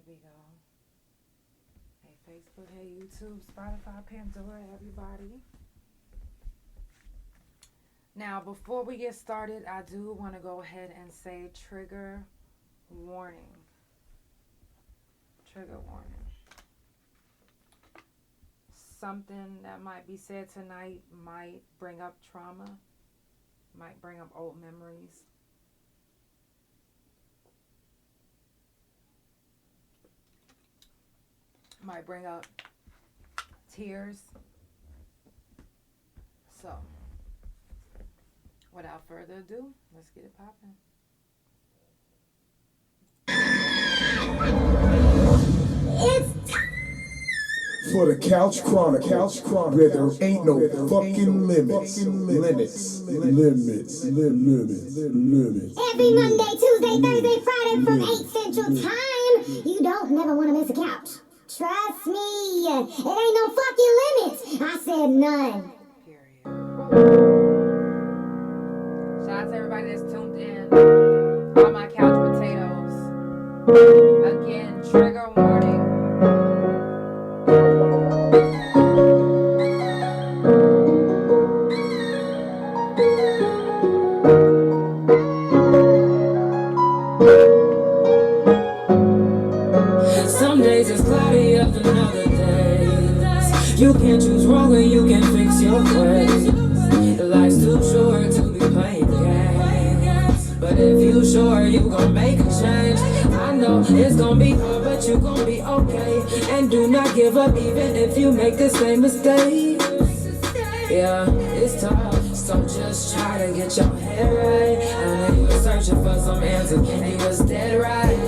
Here we go. Hey Facebook, hey YouTube, Spotify, Pandora, everybody. Now, before we get started, I do want to go ahead and say trigger warning. Trigger warning. Something that might be said tonight might bring up trauma, might bring up old memories. Might bring up tears. So, without further ado, let's get it popping. It's for the Couch Chronicles, where there ain't no fucking limits. Every Monday, Tuesday, Thursday, Friday from 8 Central Time. You don't never want to miss a couch. Trust me, it ain't no fucking limits. I said none. Period. Shout out to everybody that's tuned in. All my couch potatoes. Again, trigger warning. Some days it's cloudier than other days. You can't choose wrong and you can fix your ways. Life's too short to be playing games. But if you sure you gon' make a change, I know it's gon' be hard, but you gon' be okay. And do not give up even if you make the same mistake. Yeah, it's tough, so just try to get your head right. I know you were searching for some answers and you was dead right.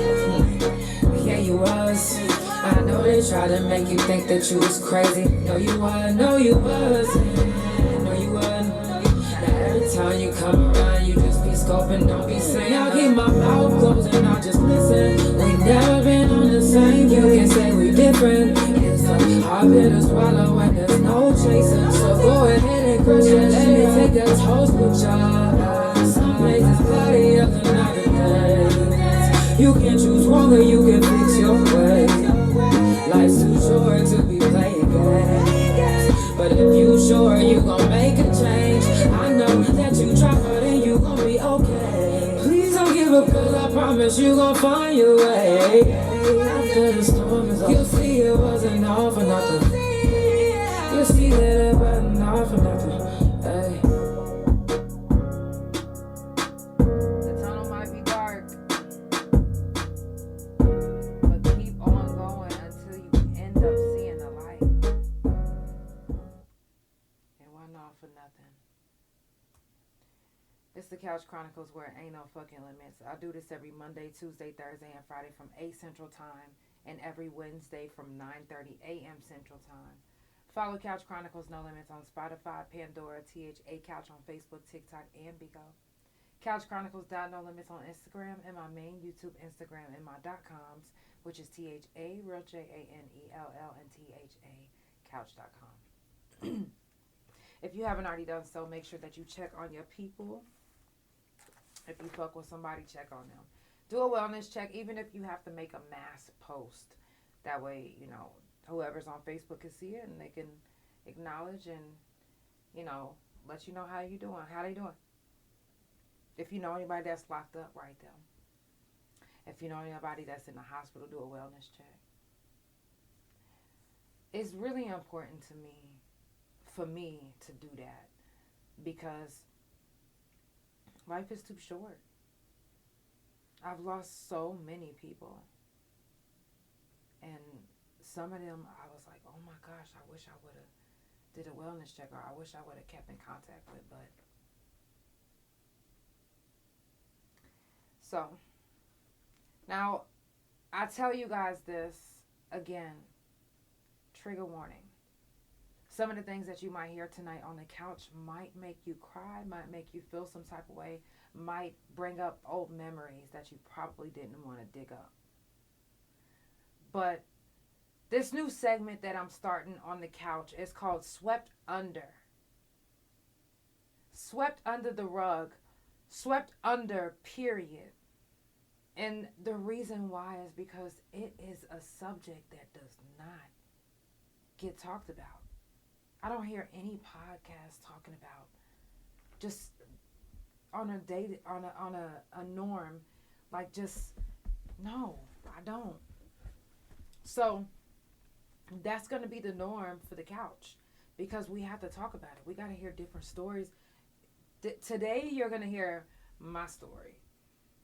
Yeah, you was. I know they tried to make you think that you was crazy. No, you was. No, you was. No, you was. Now every time you come around, you just be scoping, don't be saying. I'll keep my mouth closed and I'll just listen. We never been on the same. You can say we different. It's a hard pill to swallow when there's no chaser. So go ahead and crush it. Let me take that toast with y'all. Some places cloudy, other than days. You can choose wrong or you can fix your way. Life's too short to be playing games. But if you sure you gon' make a change, I know that you try hard and you gon' be okay. Please don't give up, cause I promise you gon' find your way. After the storm is over, you'll see it wasn't all for nothing. You'll see that it wasn't all for nothing. Hey. The tunnel might be dark, but keep on going until you end up seeing the light. It wasn't all for nothing. It's the Couch Chronicles where it ain't no fucking limits. I do this every Monday, Tuesday, Thursday, and Friday from 8 Central Time, and every Wednesday from 9:30 a.m. Central Time. Follow Couch Chronicles No Limits on Spotify, Pandora, THA Couch on Facebook, TikTok, and Bigo. Couch Chronicles No Limits on Instagram, and my main YouTube Instagram and my .coms, which is ThaRealJanell and THA Couch.com. If you haven't already done so, make sure that you check on your people. If you fuck with somebody, check on them. Do a wellness check, even if you have to make a mass post. That way, you know, whoever's on Facebook can see it and they can acknowledge and, you know, let you know how you doing, how they doing. If you know anybody that's locked up, write them. If you know anybody that's in the hospital, do a wellness check. It's really important to me, for me, to do that because life is too short. I've lost so many people. And some of them, I was like, oh my gosh, I wish I would have did a wellness check, or I wish I would have kept in contact with. But so now I tell you guys this again, trigger warning. Some of the things that you might hear tonight on the couch might make you cry, might make you feel some type of way, might bring up old memories that you probably didn't want to dig up. But this new segment that I'm starting on the couch is called Swept Under. Swept under the rug. Swept under, period. And the reason why is because it is a subject that does not get talked about. I don't hear any podcast talking about just on a day on a norm, like just no, I don't. So that's going to be the norm for the couch because we have to talk about it. We got to hear different stories. Today you're going to hear my story.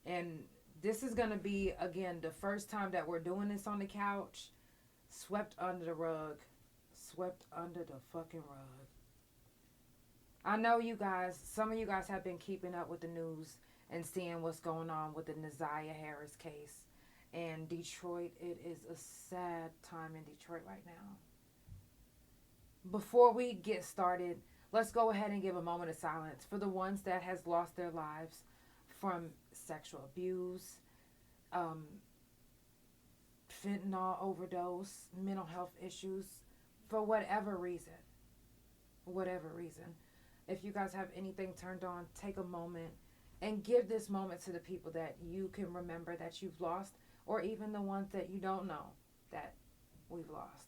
And this is going to be, again, the first time that we're doing this on the couch. Swept under the rug. Swept under the fucking rug. I know you guys, some of you guys have been keeping up with the news and seeing what's going on with the Naziah Harris case. And Detroit, it is a sad time in Detroit right now. Before we get started, let's go ahead and give a moment of silence for the ones that has lost their lives from sexual abuse, fentanyl overdose, mental health issues, for whatever reason. Whatever reason. If you guys have anything turned on, take a moment and give this moment to the people that you can remember that you've lost, or even the ones that you don't know that we've lost.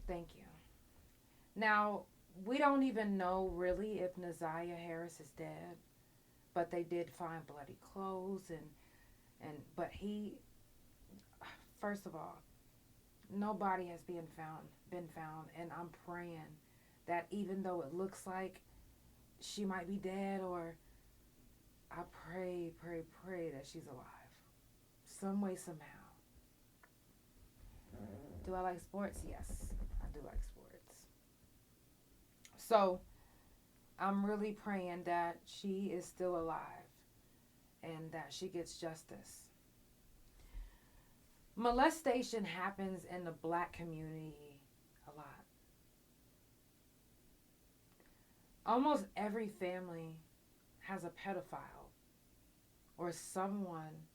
Thank you. Now, we don't even know really if Naziah Harris is dead, but they did find bloody clothes but he, first of all, nobody has been found, and I'm praying that even though it looks like she might be dead, or I pray that she's alive, some way, somehow. Do I like sports? Yes, I do like sports. So I'm really praying that she is still alive and that she gets justice. Molestation happens in the black community a lot. Almost every family has a pedophile or someone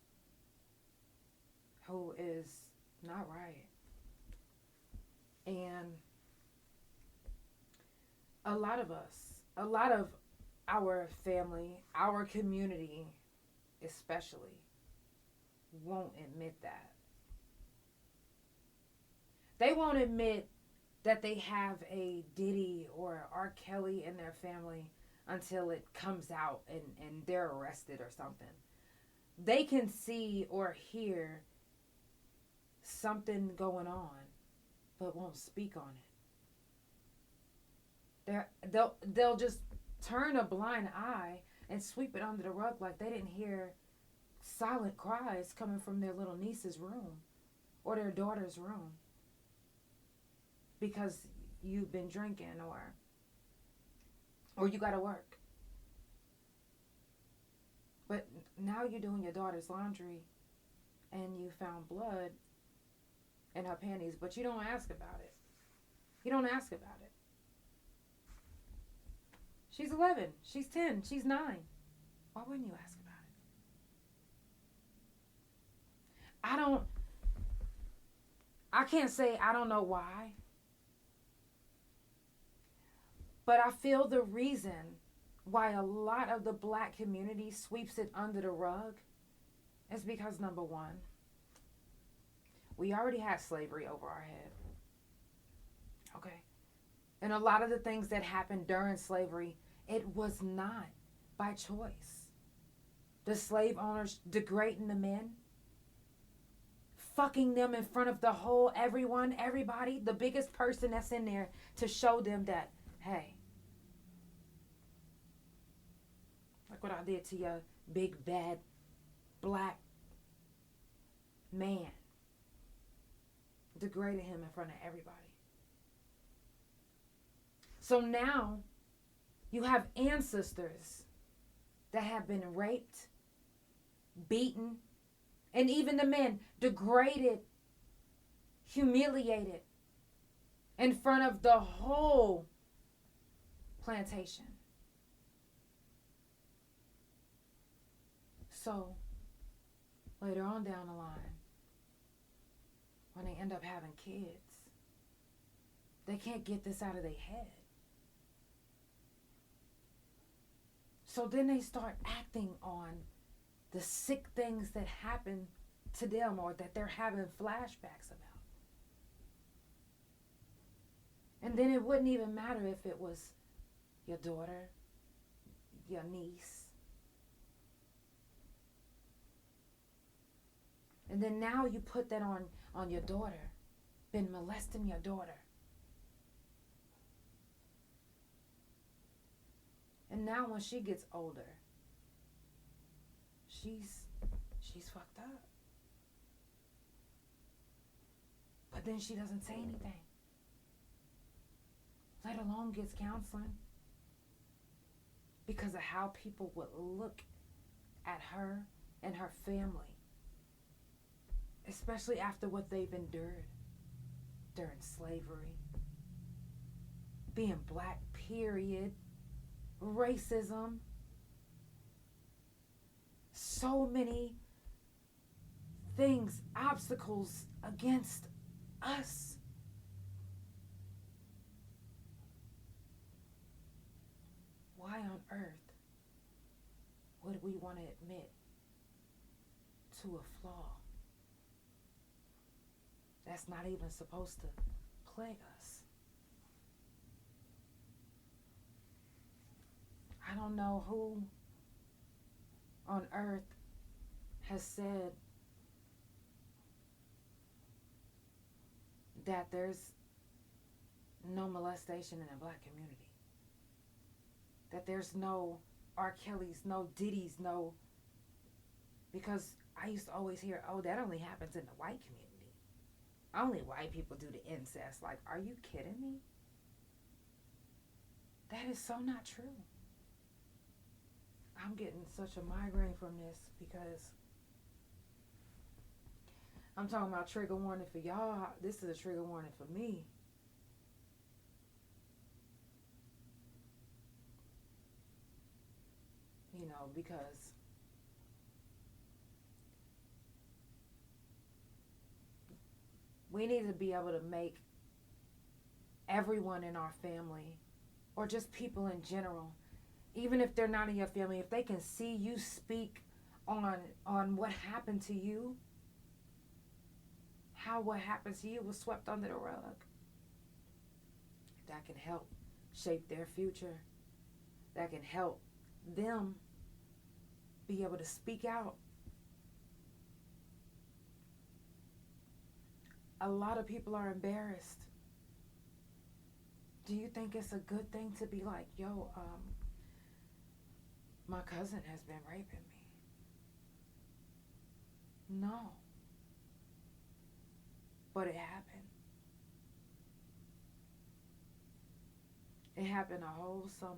who is not right. And a lot of our family, our community especially, won't admit that. They won't admit that they have a Diddy or R. Kelly in their family until it comes out and they're arrested or something. They can see or hear something going on, but won't speak on it. They'll just turn a blind eye and sweep it under the rug like they didn't hear silent cries coming from their little niece's room or their daughter's room because you've been drinking or you got to work. But now you're doing your daughter's laundry and you found blood in her panties, but you don't ask about it. You don't ask about it. She's 11. She's 10. She's 9. Why wouldn't you ask about it? I can't say I don't know why. But I feel the reason why a lot of the black community sweeps it under the rug is because, number one, we already had slavery over our head. Okay? And a lot of the things that happened during slavery, it was not by choice. The slave owners degrading the men, fucking them in front of the whole everybody, the biggest person that's in there to show them that, hey, look what I did to your big bad black man. Degraded him in front of everybody. So now you have ancestors that have been raped, beaten, and even the men degraded, humiliated in front of the whole plantation. So later on down the line, when they end up having kids, they can't get this out of their head. So then they start acting on the sick things that happen to them or that they're having flashbacks about. And then it wouldn't even matter if it was your daughter, your niece. And then now you put that on your daughter, been molesting your daughter. And now when she gets older, she's fucked up. But then she doesn't say anything, let alone gets counseling, because of how people would look at her and her family, especially after what they've endured during slavery, being black, period, racism, so many things, obstacles against us. Why on earth would we want to admit to a flaw that's not even supposed to plague us? I don't know who on earth has said that there's no molestation in the black community. That there's no R. Kelly's, no Diddy's, no... Because I used to always hear, oh, that only happens in the white community. Only white people do the incest. Like, are you kidding me? That is so not true. I'm getting such a migraine from this because I'm talking about trigger warning for y'all. This is a trigger warning for me. You know, because we need to be able to make everyone in our family, or just people in general, even if they're not in your family, if they can see you speak on what happened to you, how what happened to you was swept under the rug, that can help shape their future, that can help them be able to speak out. A lot of people are embarrassed. Do you think it's a good thing to be like, yo, my cousin has been raping me? No. But it happened. It happened a whole summer.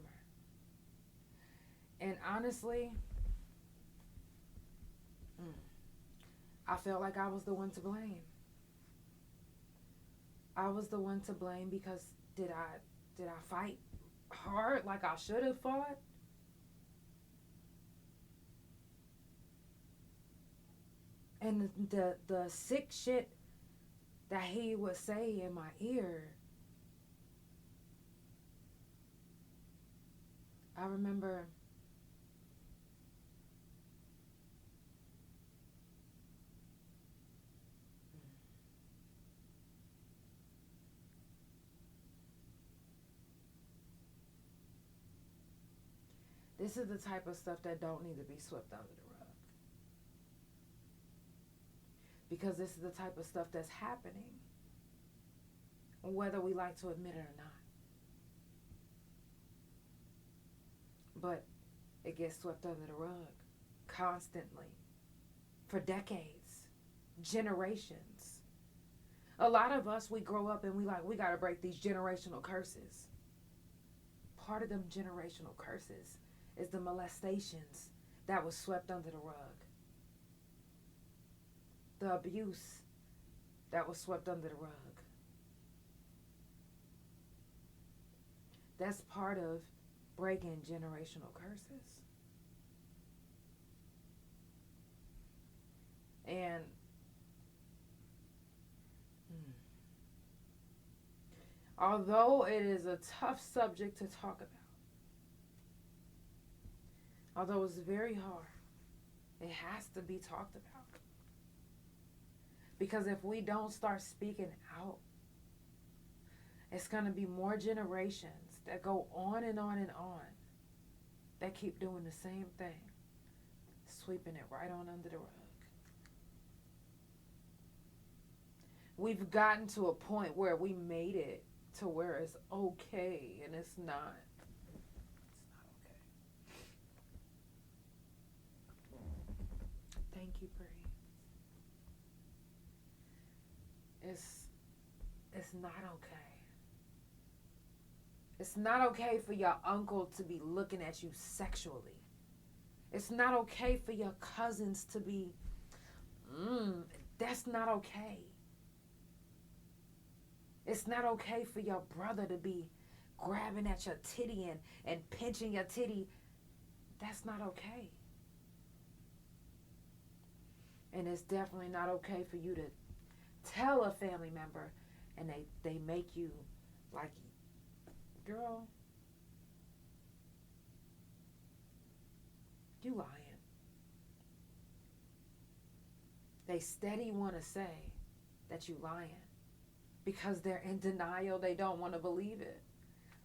And honestly, I felt like I was the one to blame. I was the one to blame because did I fight hard like I should have fought? And the sick shit that he would say in my ear, I remember this is the type of stuff that don't need to be swept under the rug. Because this is the type of stuff that's happening, whether we like to admit it or not. But it gets swept under the rug constantly, for decades, generations. A lot of us, we grow up and we gotta break these generational curses. Part of them generational curses is the molestations that was swept under the rug. The abuse that was swept under the rug. That's part of breaking generational curses. And Although it is a tough subject to talk about, although it's very hard, it has to be talked about. Because if we don't start speaking out, it's going to be more generations that go on and on and on that keep doing the same thing, sweeping it right on under the rug. We've gotten to a point where we made it to where it's okay, and it's not. It's not okay. Thank you, Bree. It's not okay. It's not okay for your uncle to be looking at you sexually. It's not okay for your cousins to be, that's not okay. It's not okay for your brother to be grabbing at your titty and pinching your titty. That's not okay. And it's definitely not okay for you to tell a family member and they make you like, girl, you lying. They steady want to say that you lying because they're in denial. They don't want to believe it.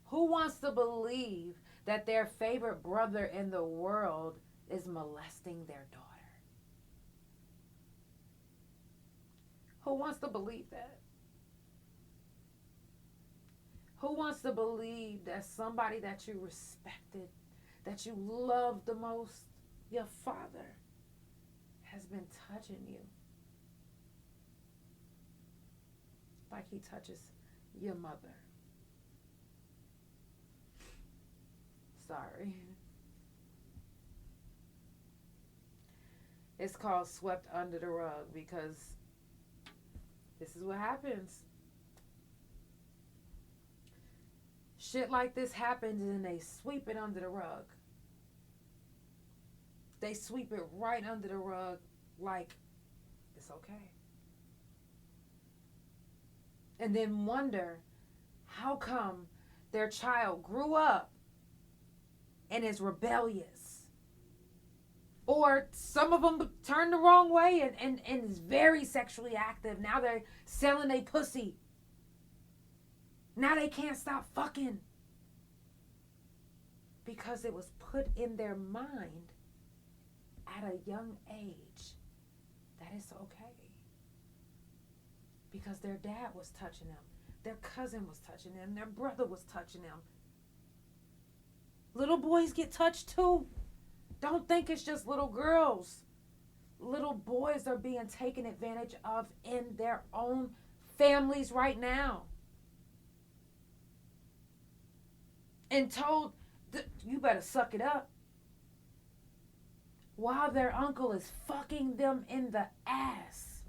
Who wants to believe that their favorite brother in the world is molesting their daughter? Who wants to believe that? Who wants to believe that somebody that you respected, that you loved the most, your father, has been touching you like he touches your mother? Sorry. It's called swept under the rug because this is what happens. Shit like this happens and they sweep it under the rug. They sweep it right under the rug like it's okay. And then wonder how come their child grew up and is rebellious. Or some of them turned the wrong way and is very sexually active. Now they're selling their pussy. Now they can't stop fucking. Because it was put in their mind at a young age that it's okay. Because their dad was touching them. Their cousin was touching them. Their brother was touching them. Little boys get touched too. Don't think it's just little girls. Little boys are being taken advantage of in their own families right now. And told, you better suck it up. While their uncle is fucking them in the ass.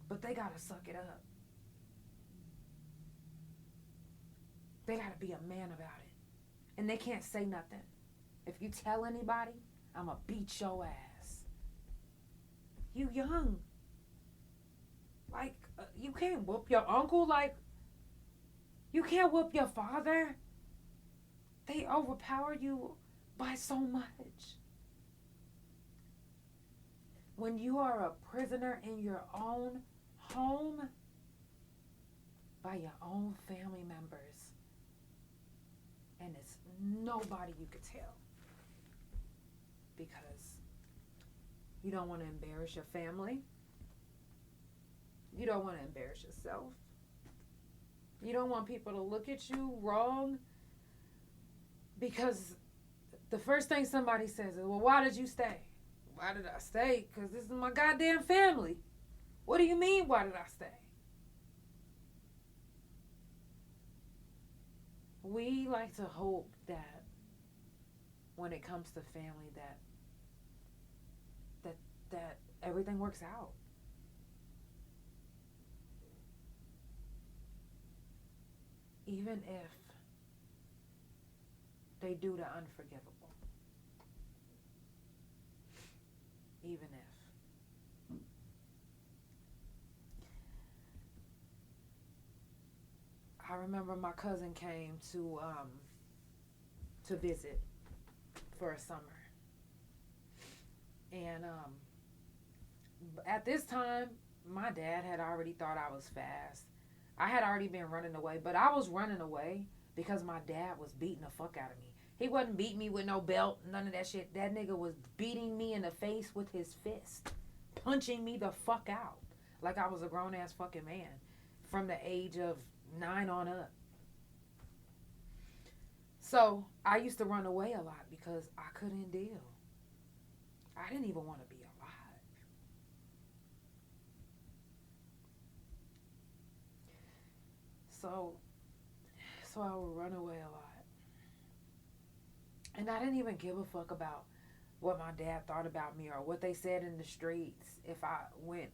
But they gotta suck it up. They gotta be a man about it. And they can't say nothing. If you tell anybody, I'ma beat your ass. You young. Like, you can't whoop your uncle. Like, you can't whoop your father. They overpower you by so much. When you are a prisoner in your own home, by your own family members, and it's nobody you could tell, because you don't want to embarrass your family. You don't want to embarrass yourself. You don't want people to look at you wrong, because the first thing somebody says is, well, why did you stay? Why did I stay? Because this is my goddamn family. What do you mean, why did I stay? We like to hope that when it comes to family that everything works out. Even if they do the unforgivable. Even if. I remember my cousin came to visit for a summer. And at this time, my dad had already thought I was fast. I had already been running away, but I was running away because my dad was beating the fuck out of me. He wasn't beating me with no belt, none of that shit. That nigga was beating me in the face with his fist, punching me the fuck out like I was a grown-ass fucking man from the age of 9 on up. So I used to run away a lot because I couldn't deal. I didn't even want to be alive. So I would run away a lot. And I didn't even give a fuck about what my dad thought about me or what they said in the streets if I went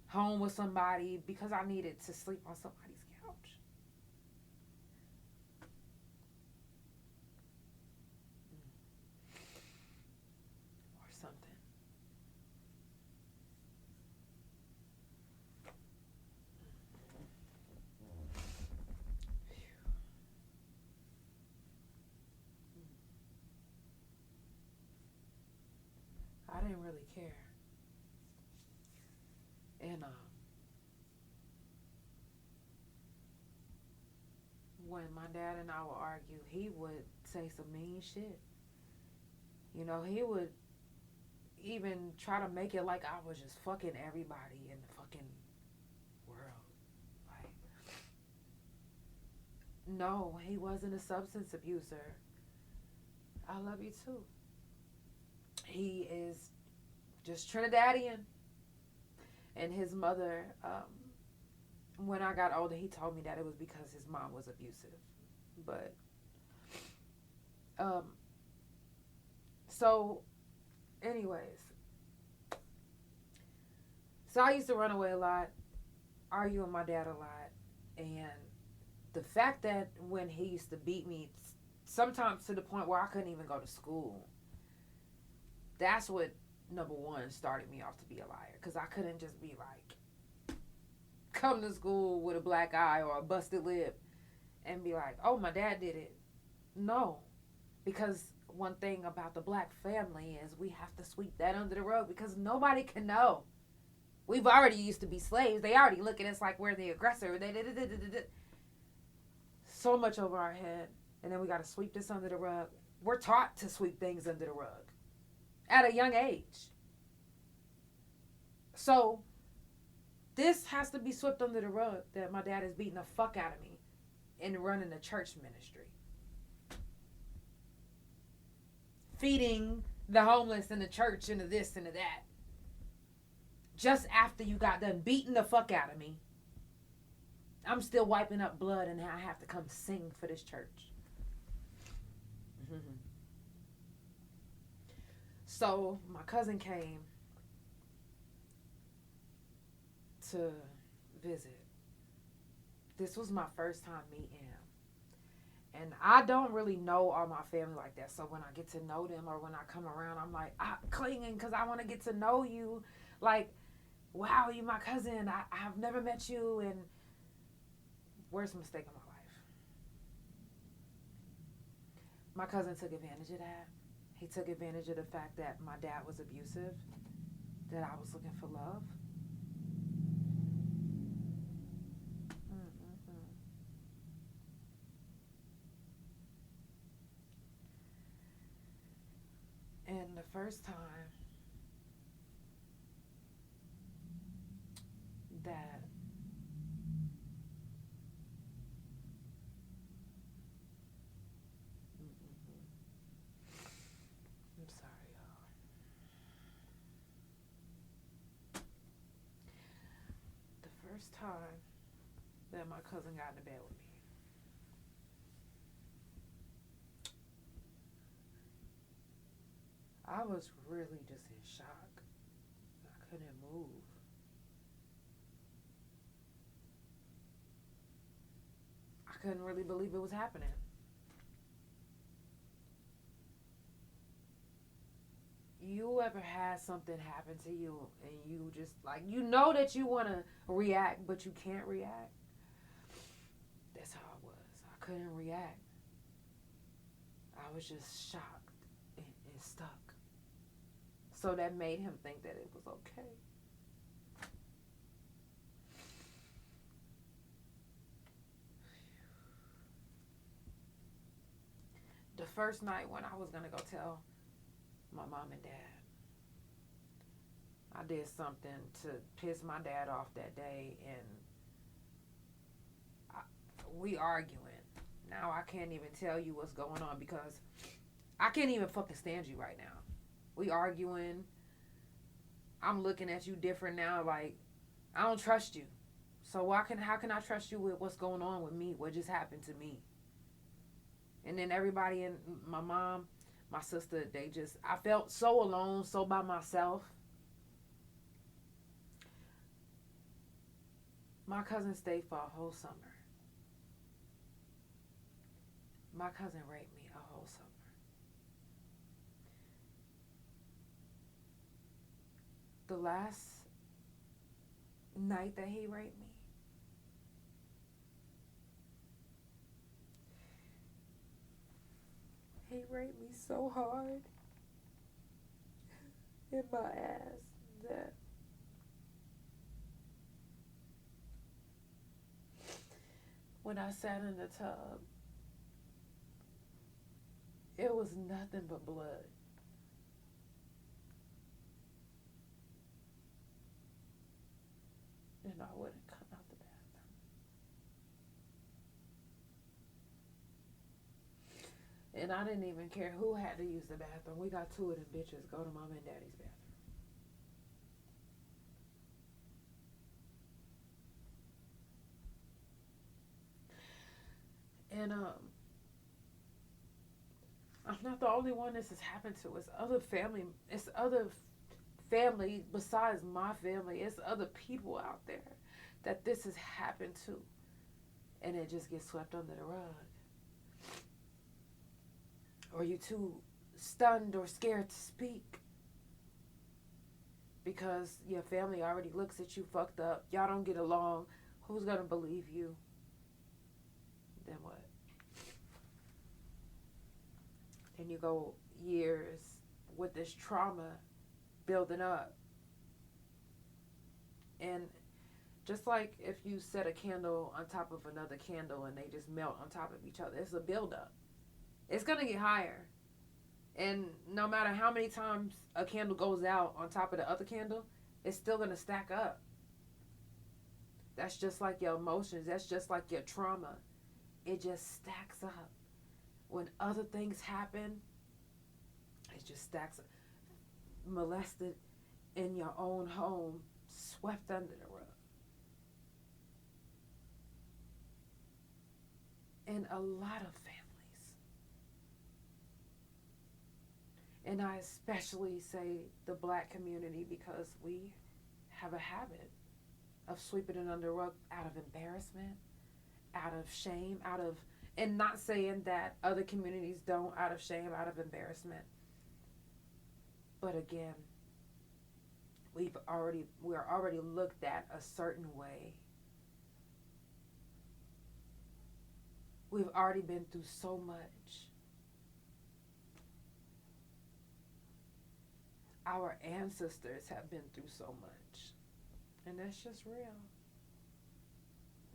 home with somebody because I needed to sleep on somebody's couch. Or something. I didn't really care. And when my dad and I would argue, he would say some mean shit. You know, he would even try to make it like I was just fucking everybody in the fucking world. Like, no, he wasn't a substance abuser. I love you too. He is just Trinidadian. And his mother, when I got older, he told me that it was because his mom was abusive. But, so, anyways. So I used to run away a lot, argue with my dad a lot. And the fact that when he used to beat me, sometimes to the point where I couldn't even go to school, that's what, number one, started me off to be a liar. Because I couldn't just be like, come to school with a black eye or a busted lip and be like, oh, my dad did it. No. Because one thing about the black family is we have to sweep that under the rug because nobody can know. We've already used to be slaves. They already look at us like we're the aggressor. So much over our head. And then we got to sweep this under the rug. We're taught to sweep things under the rug at a young age. So this has to be swept under the rug that my dad is beating the fuck out of me and running the church ministry. Feeding the homeless in the church and the this and the that. Just after you got done beating the fuck out of me, I'm still wiping up blood and I have to come sing for this church. Mm-hmm. So my cousin came to visit. This was my first time meeting him. And I don't really know all my family like that. So when I get to know them or when I come around, I'm like, I'm clinging because I want to get to know you. Like, wow, you my cousin. I've never met you. And worst mistake of my life. My cousin took advantage of that. He took advantage of the fact that my dad was abusive, that I was looking for love. And the first time that I'm sorry, y'all. The first time that my cousin got into bed with me, I was really just in shock. I couldn't move. I couldn't really believe it was happening. You ever had something happen to you and you just like, you know that you want to react, but you can't react? That's how I couldn't react. I was just shocked and stuck. So that made him think that it was okay. The first night when I was going to go tell my mom and dad, I did something to piss my dad off that day, and we arguing. Now I can't even tell you what's going on because I can't even fucking stand you right now. We arguing. I'm looking at you different now. Like, I don't trust you. So how can I trust you with what's going on with me? What just happened to me? And then everybody, and my mom, my sister, I felt so alone, so by myself. My cousin stayed for a whole summer. My cousin raped me a whole summer. The last night that he raped me, he raped me so hard in my ass that when I sat in the tub, it was nothing but blood. And I wouldn't come out the bathroom. And I didn't even care who had to use the bathroom. We got two of them bitches go to mom and daddy's bathroom. And I'm not the only one this has happened to. It's other family besides my family. It's other people out there that this has happened to. And it just gets swept under the rug. Or you too stunned or scared to speak. Because your family already looks at you fucked up. Y'all don't get along. Who's going to believe you? Then what? Then you go years with this trauma building up. And just like if you set a candle on top of another candle and they just melt on top of each other, it's a buildup. It's going to get higher. And no matter how many times a candle goes out on top of the other candle, it's still going to stack up. That's just like your emotions. That's just like your trauma. It just stacks up. When other things happen, it just stacks up. Molested in your own home, swept under the rug. In a lot of families. And I especially say the black community because we have a habit of sweeping it under the rug out of embarrassment, out of shame, and not saying that other communities don't, out of shame, out of embarrassment. But again, we're already looked at a certain way. We've already been through so much. Our ancestors have been through so much. And that's just real.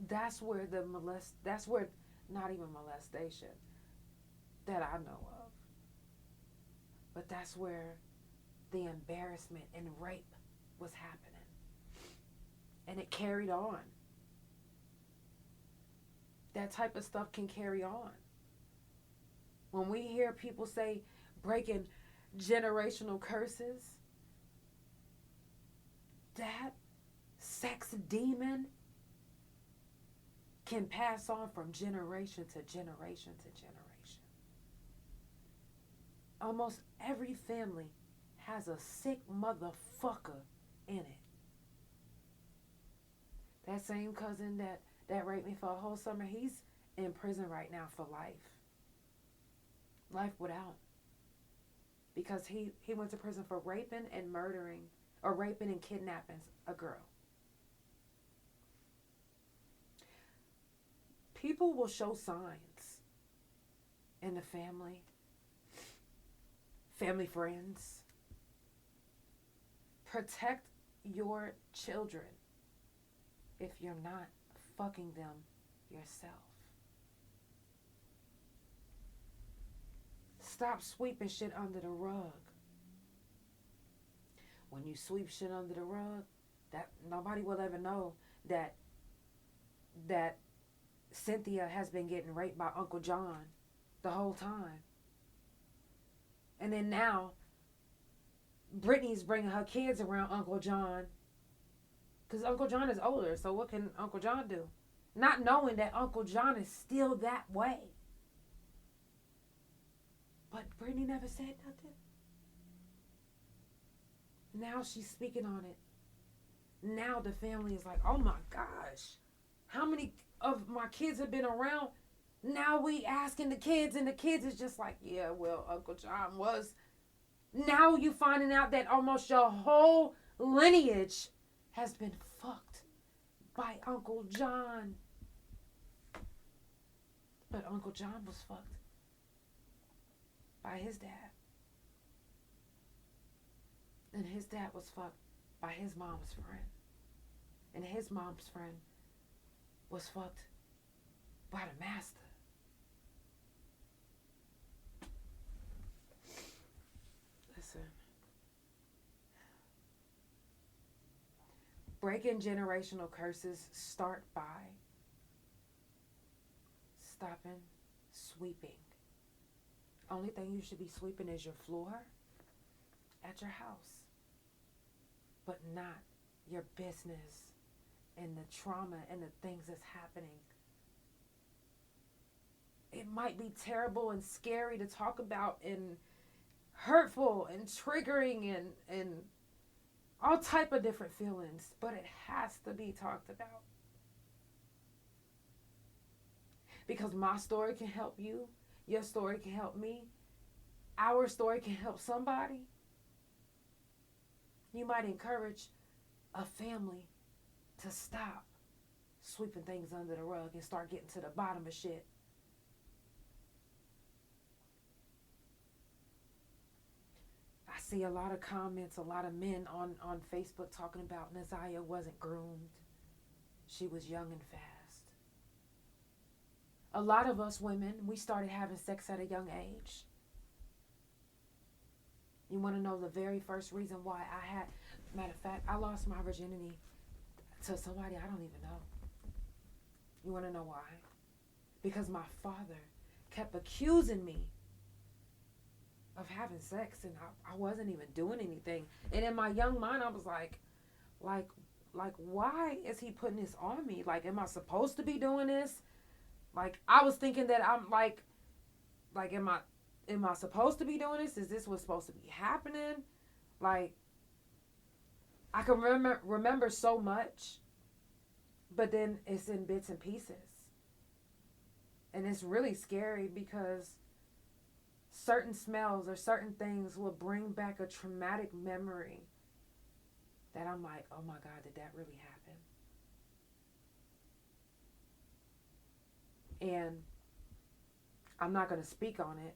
That's where not even molestation that I know of. But that's where the embarrassment and rape was happening. And it carried on. That type of stuff can carry on. When we hear people say breaking generational curses, that sex demon can pass on from generation to generation to generation. Almost every family has a sick motherfucker in it. That same cousin that raped me for a whole summer, he's in prison right now for life. Life without. Because he went to prison for raping and murdering, or raping and kidnapping a girl. People will show signs in the family, family friends. Protect your children if you're not fucking them yourself. Stop sweeping shit under the rug. When you sweep shit under the rug, that nobody will ever know that Cynthia has been getting raped by Uncle John the whole time. And then now, Brittany's bringing her kids around Uncle John because Uncle John is older, so what can Uncle John do? Not knowing that Uncle John is still that way. But Brittany never said nothing. Now she's speaking on it. Now the family is like, oh my gosh, how many of my kids have been around? Now we asking the kids, and the kids is just like, yeah, well, Uncle John was. Now you finding out that almost your whole lineage has been fucked by Uncle John. But Uncle John was fucked by his dad. And his dad was fucked by his mom's friend. And his mom's friend was fucked by the master. Listen. Breaking generational curses start by stopping sweeping. Only thing you should be sweeping is your floor at your house, but not your business and the trauma and the things that's happening. It might be terrible and scary to talk about and hurtful and triggering and all type of different feelings, but it has to be talked about. Because my story can help you, your story can help me, our story can help somebody. You might encourage a family to stop sweeping things under the rug and start getting to the bottom of shit. I see a lot of comments, a lot of men on Facebook talking about Naziah wasn't groomed. She was young and fast. A lot of us women, we started having sex at a young age. You want to know the very first reason why matter of fact, I lost my virginity to somebody I don't even know. You want to know why? Because my father kept accusing me of having sex, and I wasn't even doing anything. And in my young mind, I was like, why is he putting this on me? Like, am I supposed to be doing this? Like, I was thinking that I'm like, am I supposed to be doing this? Is this what's supposed to be happening? Like, I can remember so much, but then it's in bits and pieces. And it's really scary because certain smells or certain things will bring back a traumatic memory that I'm like, oh my God, did that really happen? And I'm not going to speak on it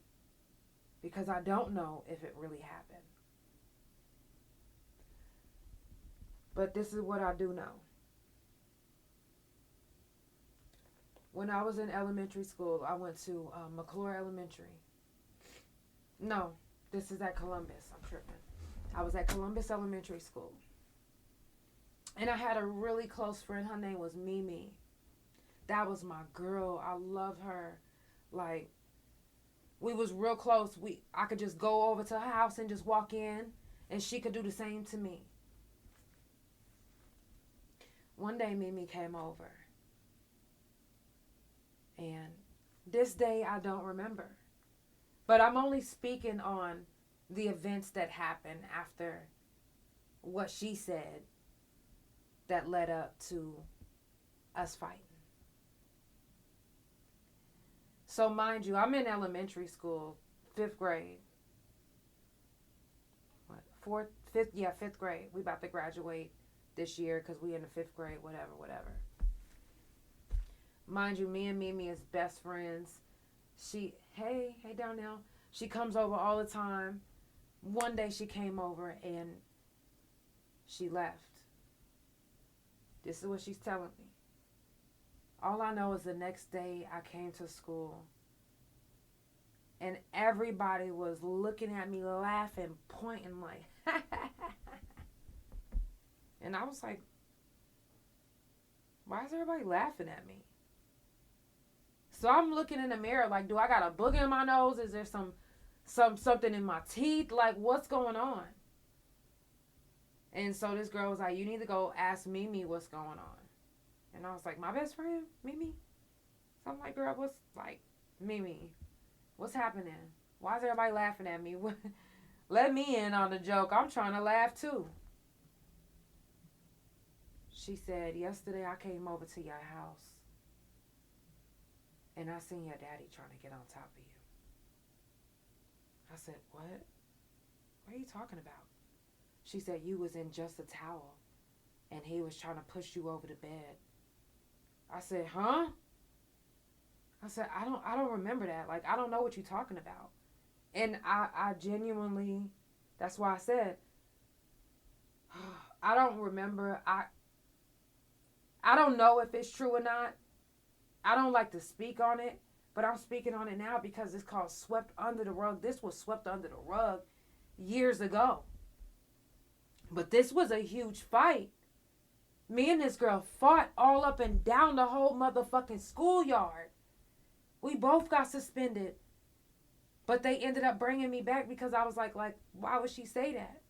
because I don't know if it really happened. But this is what I do know. When I was in elementary school, I went to McClure Elementary. No, this is at Columbus. I'm tripping. I was at Columbus Elementary School. And I had a really close friend. Her name was Mimi. That was my girl. I love her. Like, we was real close. I could just go over to her house and just walk in, and she could do the same to me. One day, Mimi came over. And this day, I don't remember. But I'm only speaking on the events that happened after what she said that led up to us fighting. So mind you, I'm in elementary school, 5th grade. Fifth grade. We about to graduate this year because we in the 5th grade, whatever. Mind you, me and Mimi is best friends. hey Darnell. She comes over all the time. One day she came over and she left. This is what she's telling me. All I know is the next day I came to school and everybody was looking at me, laughing, pointing like, and I was like, why is everybody laughing at me? So I'm looking in the mirror like, do I got a booger in my nose? Is there something in my teeth? Like, what's going on? And so this girl was like, you need to go ask Mimi what's going on. And I was like, my best friend, Mimi? So I'm like, girl, what's, like, Mimi, what's happening? Why is everybody laughing at me? Let me in on the joke. I'm trying to laugh too. She said, yesterday I came over to your house and I seen your daddy trying to get on top of you. I said, what? What are you talking about? She said, you was in just a towel and he was trying to push you over the bed. I said, huh? I said, I don't remember that. Like, I don't know what you're talking about. And I genuinely, that's why I said, I don't remember. I don't know if it's true or not. I don't like to speak on it, but I'm speaking on it now because it's called swept under the rug. This was swept under the rug years ago. But this was a huge fight. Me and this girl fought all up and down the whole motherfucking schoolyard. We both got suspended. But they ended up bringing me back because I was like, why would she say that?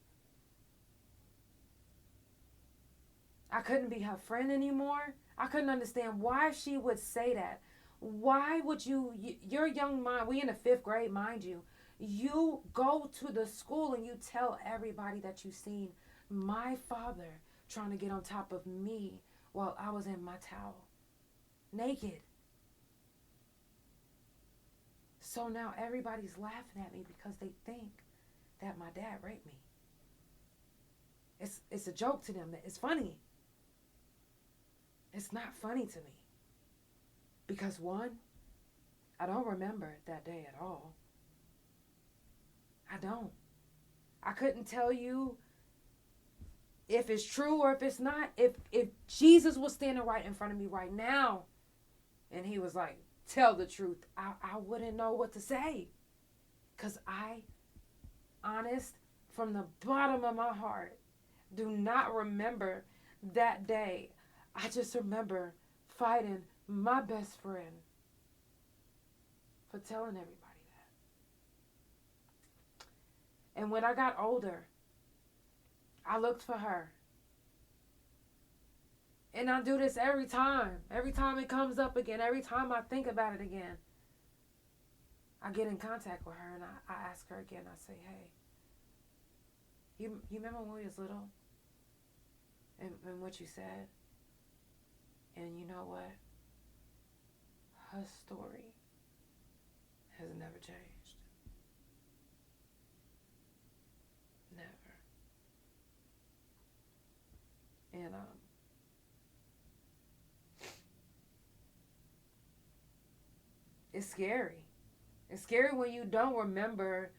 I couldn't be her friend anymore. I couldn't understand why she would say that. Why would you're a young mind, we in the 5th grade, mind you. You go to the school and you tell everybody that you seen my father trying to get on top of me while I was in my towel, naked. So now everybody's laughing at me because they think that my dad raped me. It's a joke to them. It's funny. It's not funny to me. Because one, I don't remember that day at all. I don't. I couldn't tell you if it's true or if it's not. If Jesus was standing right in front of me right now and he was like, tell the truth, I wouldn't know what to say. Because I, honest, from the bottom of my heart, do not remember that day. I just remember fighting my best friend for telling everybody that. And when I got older, I looked for her. And I do this every time. Every time it comes up again. Every time I think about it again. I get in contact with her and I ask her again. I say, hey, you remember when we was little? And what you said? And you know what? Her story has never changed. Never. And it's scary. It's scary when you don't remember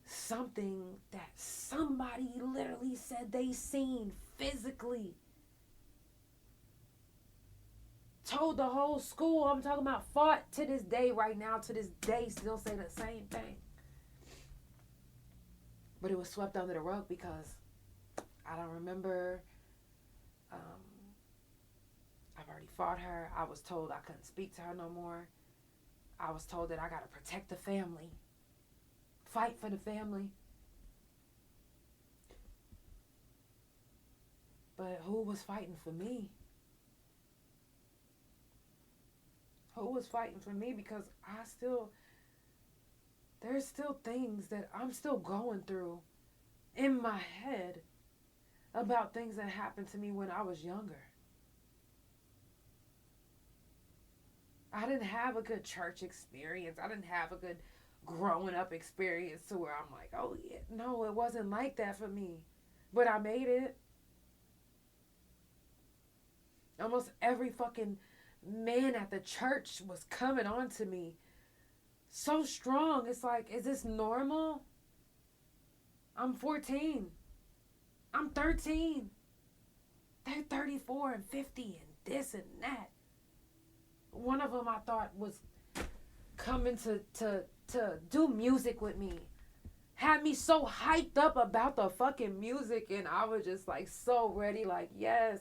something that somebody literally said they seen physically. Told the whole school, I'm talking about, fought to this day, right now, to this day, still say the same thing. But it was swept under the rug because I don't remember. I've already fought her. I was told I couldn't speak to her no more. I was told that I got to protect the family. Fight for the family. But who was fighting for me? Who was fighting for me? Because there's still things that I'm still going through in my head about things that happened to me when I was younger. I didn't have a good church experience. I didn't have a good growing up experience to where I'm like, oh yeah, no, it wasn't like that for me. But I made it. Almost every fucking man at the church was coming on to me, so strong. It's like, is this normal? I'm 14. I'm 13. They're 34 and 50 and this and that. One of them I thought was coming to do music with me. Had me so hyped up about the fucking music, and I was just like so ready, like, yes.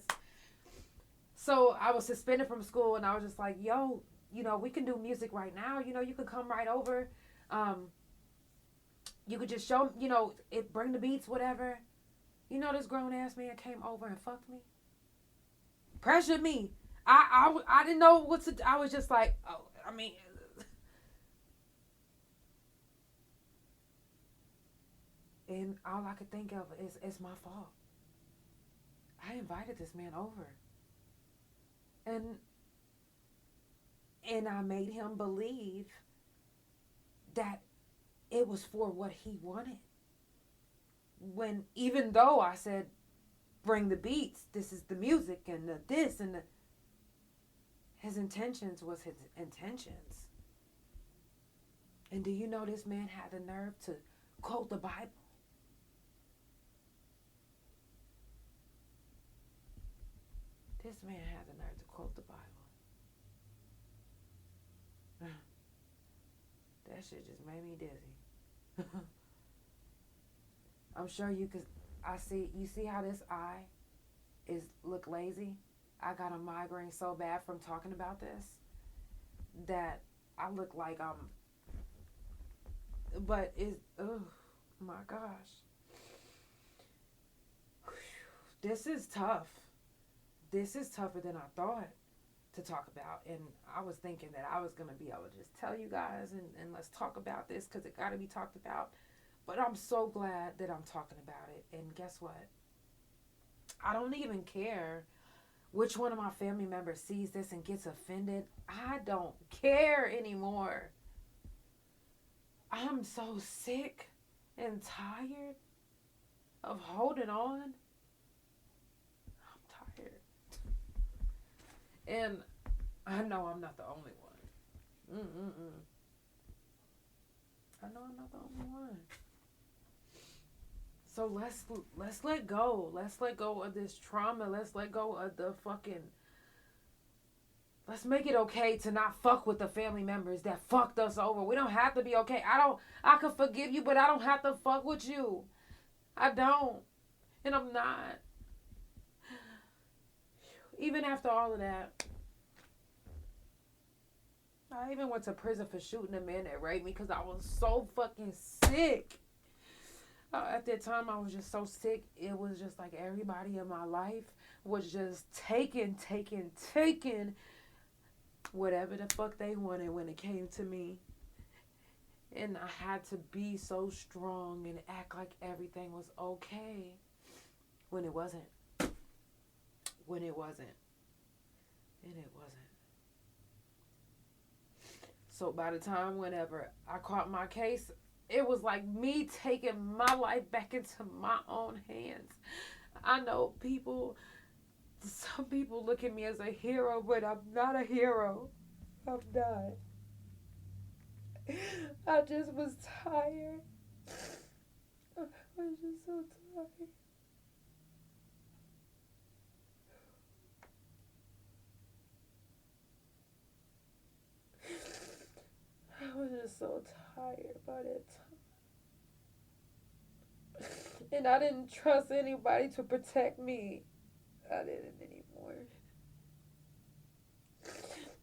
So I was suspended from school, and I was just like, yo, you know, we can do music right now. You know, you can come right over. You could just show, you know, bring the beats, whatever. You know, this grown ass man came over and fucked me. Pressured me. I didn't know what to do. I was just like, oh, I mean. And all I could think of is, it's my fault. I invited this man over. And I made him believe that it was for what he wanted. When, even though I said, bring the beats, this is the music and the this and the, his intentions was his intentions. And do you know this man had the nerve to quote the Bible? This man had the nerve to quote the Bible. That shit just made me dizzy. I'm sure you could. You see how this eye look lazy? I got a migraine so bad from talking about this that I look like but it's, oh my gosh. This is tough. This is tougher than I thought to talk about. And I was thinking that I was going to be able to just tell you guys and let's talk about this because it got to be talked about. But I'm so glad that I'm talking about it. And guess what? I don't even care which one of my family members sees this and gets offended. I don't care anymore. I'm so sick and tired of holding on. I'm tired. And I know I'm not the only one. I know I'm not the only one. So let's let go. Let's let go of this trauma. Let's let go of the fucking. Let's make it okay to not fuck with the family members that fucked us over. We don't have to be okay. I can forgive you, but I don't have to fuck with you. I don't. And I'm not. Even after all of that. I even went to prison for shooting a man that raped me because I was so fucking sick. At that time, I was just so sick. It was just like everybody in my life was just taking whatever the fuck they wanted when it came to me. And I had to be so strong and act like everything was okay when it wasn't. And it wasn't. So by the time whenever I caught my case, it was like me taking my life back into my own hands. I know some people look at me as a hero, but I'm not a hero. I'm not. I just was tired. I was just so tired. I was just so tired by that time. And I didn't trust anybody to protect me. I didn't anymore.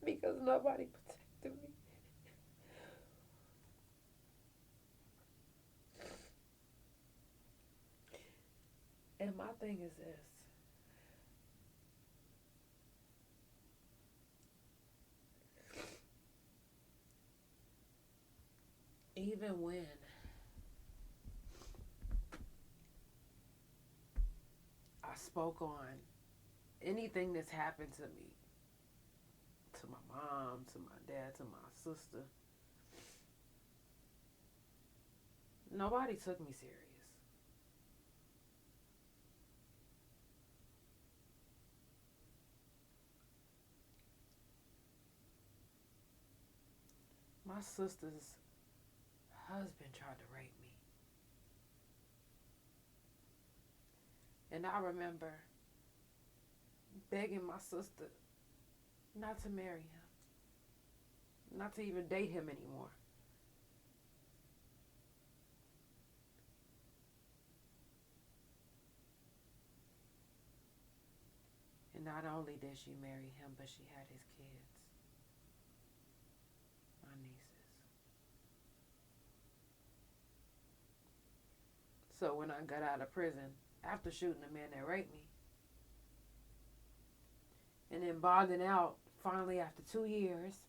Because nobody protected me. And my thing is this. Even when I spoke on anything that's happened to me, to my mom, to my dad, to my sister, nobody took me serious. My sister's husband tried to rape me. And I remember begging my sister not to marry him, not to even date him anymore. And not only did she marry him, but she had his kids, my nieces. So when I got out of prison, after shooting the man that raped me, and then bonding out finally after 2 years,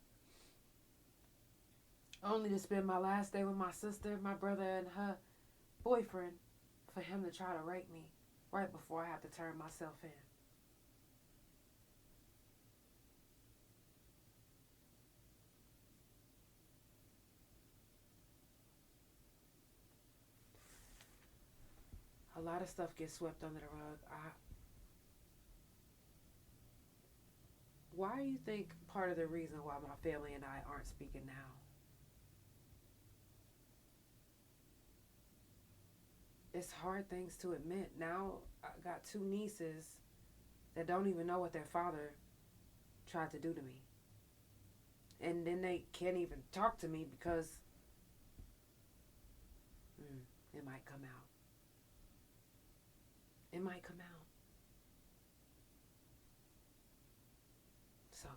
only to spend my last day with my sister, my brother, and her boyfriend, for him to try to rape me right before I had to turn myself in. A lot of stuff gets swept under the rug. Why do you think part of the reason why my family and I aren't speaking now? It's hard things to admit. Now I got 2 nieces that don't even know what their father tried to do to me. And then they can't even talk to me because it might come out. It might come out. So,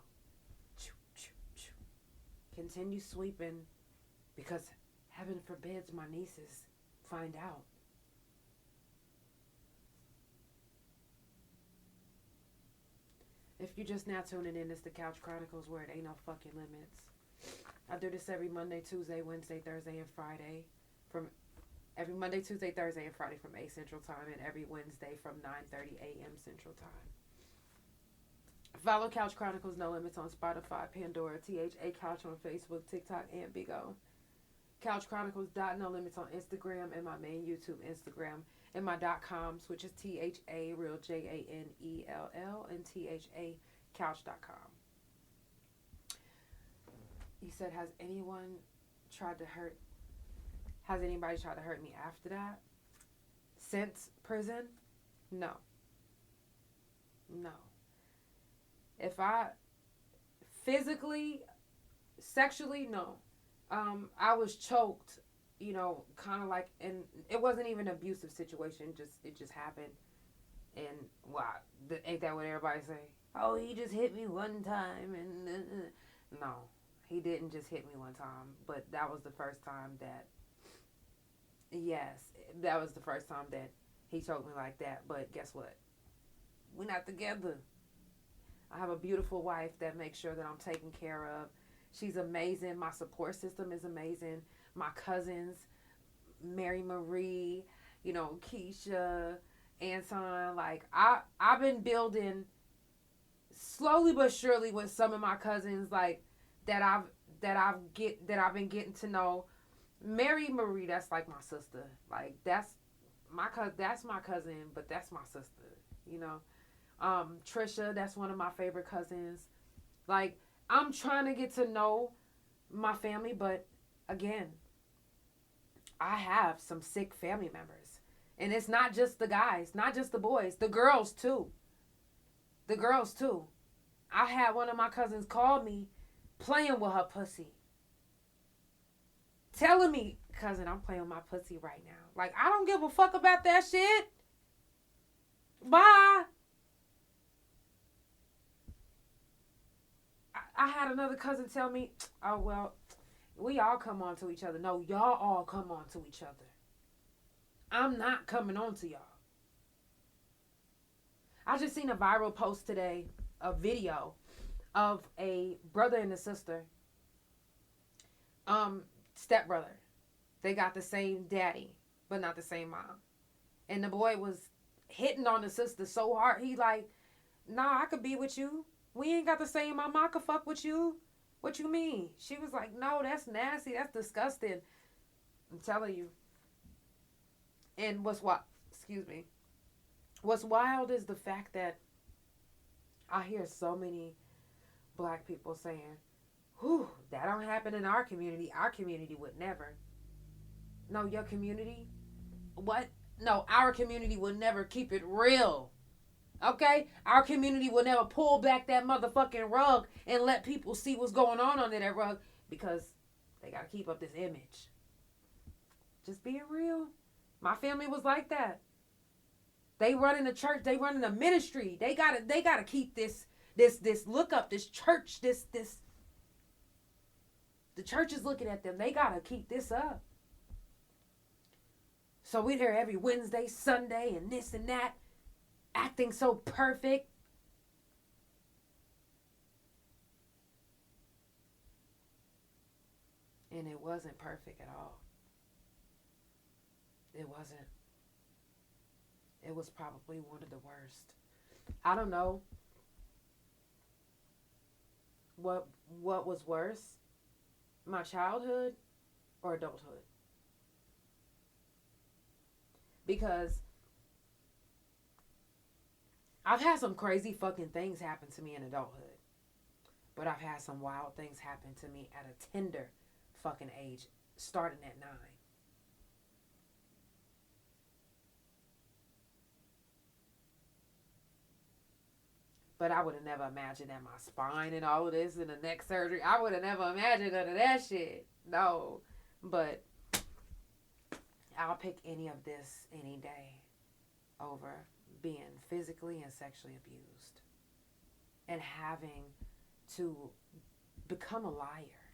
continue sweeping, because heaven forbids my nieces find out. If you're just now tuning in, it's the Couch Chronicles, where it ain't no fucking limits. I do this every Monday, Tuesday, Wednesday, Thursday, and Friday. Every Monday, Tuesday, Thursday, and Friday from 8 Central Time, and every Wednesday from 9:30 a.m. Central Time. Follow Couch Chronicles No Limits on Spotify, Pandora, THA Couch on Facebook, TikTok, and Big O. Couch Chronicles No Limits on Instagram, and my main YouTube Instagram, and my .coms, which is ThaRealJanell and THACouch.com. You said, has anybody tried to hurt me after that? Since prison? No. If I physically, sexually, no. I was choked, kind of like, and it wasn't even an abusive situation. It just happened. And ain't that what everybody say? Oh, he just hit me one time, and no, he didn't just hit me one time. But that was the first time that. Yes, that was the first time that he choked me like that. But guess what? We're not together. I have a beautiful wife that makes sure that I'm taken care of. She's amazing. My support system is amazing. My cousins, Mary Marie, Keisha, Anton. Like I've been building slowly but surely with some of my cousins, like that I've been getting to know. Mary Marie, that's like my sister. Like that's my cousin, but that's my sister. Trisha, that's one of my favorite cousins. Like I'm trying to get to know my family, but again, I have some sick family members, and it's not just the guys, not just the boys, the girls too. I had one of my cousins call me, playing with her pussy. Telling me, cousin, I'm playing with my pussy right now. Like, I don't give a fuck about that shit. Bye. I had another cousin tell me, oh, well, we all come on to each other. No, y'all all come on to each other. I'm not coming on to y'all. I just seen a viral post today, a video of a brother and a sister. Stepbrother. They got the same daddy, but not the same mom. And the boy was hitting on the sister so hard. He like, nah, I could be with you. We ain't got the same mama. I could fuck with you. What you mean? She was like, no, that's nasty. That's disgusting. I'm telling you. And what's wild is the fact that I hear so many black people saying, Whew, that don't happen in our community. Our community would never. No, your community? What? No, our community would never keep it real. Okay? Our community will never pull back that motherfucking rug and let people see what's going on under that rug because they got to keep up this image. Just being real. My family was like that. They run in the church. They run in the ministry. They gotta keep this look up, this church, this. The church is looking at them. They gotta keep this up. So we're there every Wednesday, Sunday, and this and that, acting so perfect. And it wasn't perfect at all. It wasn't. It was probably one of the worst. I don't know what was worse, my childhood or adulthood. Because I've had some crazy fucking things happen to me in adulthood. But I've had some wild things happen to me at a tender fucking age, starting at 9. But I would have never imagined that my spine and all of this and the neck surgery. I would have never imagined none of that shit. No. But I'll pick any of this any day over being physically and sexually abused. And having to become a liar.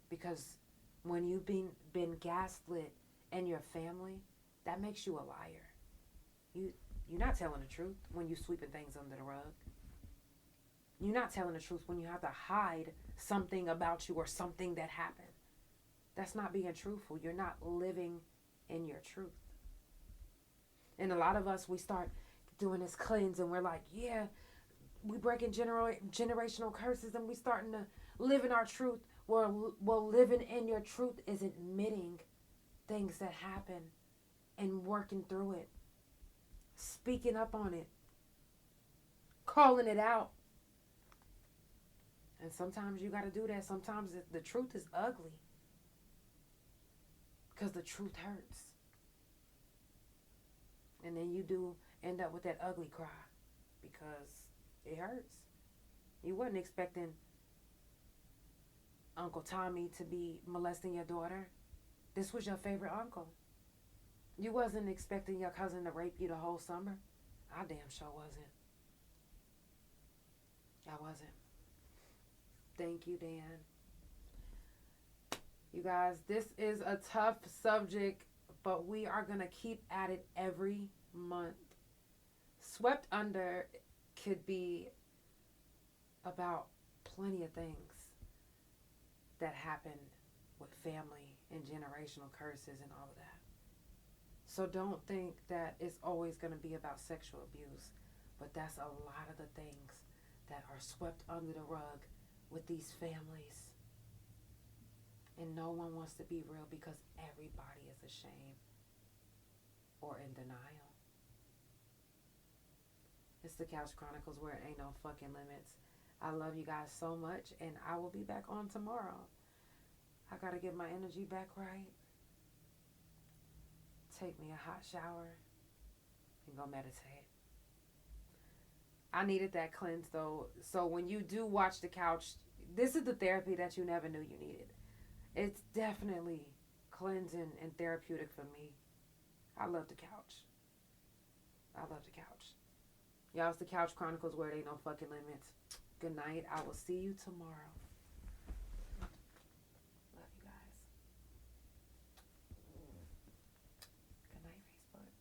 Because when you've been gaslit in your family, that makes you a liar. You're not telling the truth when you're sweeping things under the rug. You're not telling the truth when you have to hide something about you or something that happened. That's not being truthful. You're not living in your truth. And a lot of us, we start doing this cleanse and we're like, yeah, we breaking generational curses and we starting to live in our truth. Well, living in your truth is admitting things that happen and working through it. Speaking up on it. Calling it out. And sometimes you got to do that. Sometimes the truth is ugly. Because the truth hurts. And then you do end up with that ugly cry. Because it hurts. You wasn't expecting Uncle Tommy to be molesting your daughter. This was your favorite uncle. You wasn't expecting your cousin to rape you the whole summer. I damn sure wasn't. I wasn't. Thank you, Dan. You guys, this is a tough subject, but we are going to keep at it every month. Swept under could be about plenty of things that happen with family and generational curses and all of that. So don't think that it's always going to be about sexual abuse, but that's a lot of the things that are swept under the rug with these families. And no one wants to be real because everybody is ashamed or in denial. It's the Couch Chronicles where it ain't no fucking limits. I love you guys so much, and I will be back on tomorrow. I gotta get my energy back right. Take me a hot shower and go meditate. I needed that cleanse though. So when you do watch the couch, this is the therapy that you never knew you needed. It's definitely cleansing and therapeutic for me. I love the couch. I love the couch. Y'all, it's the Couch Chronicles where there ain't no fucking limits. Good night. I will see you tomorrow. Love you guys. Good night, Facebook.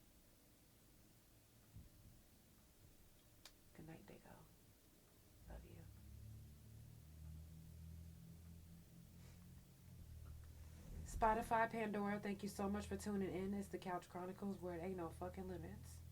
Good night, Dago. Love you. Spotify Pandora, thank you so much for tuning in. It's the Couch Chronicles where it ain't no fucking limits.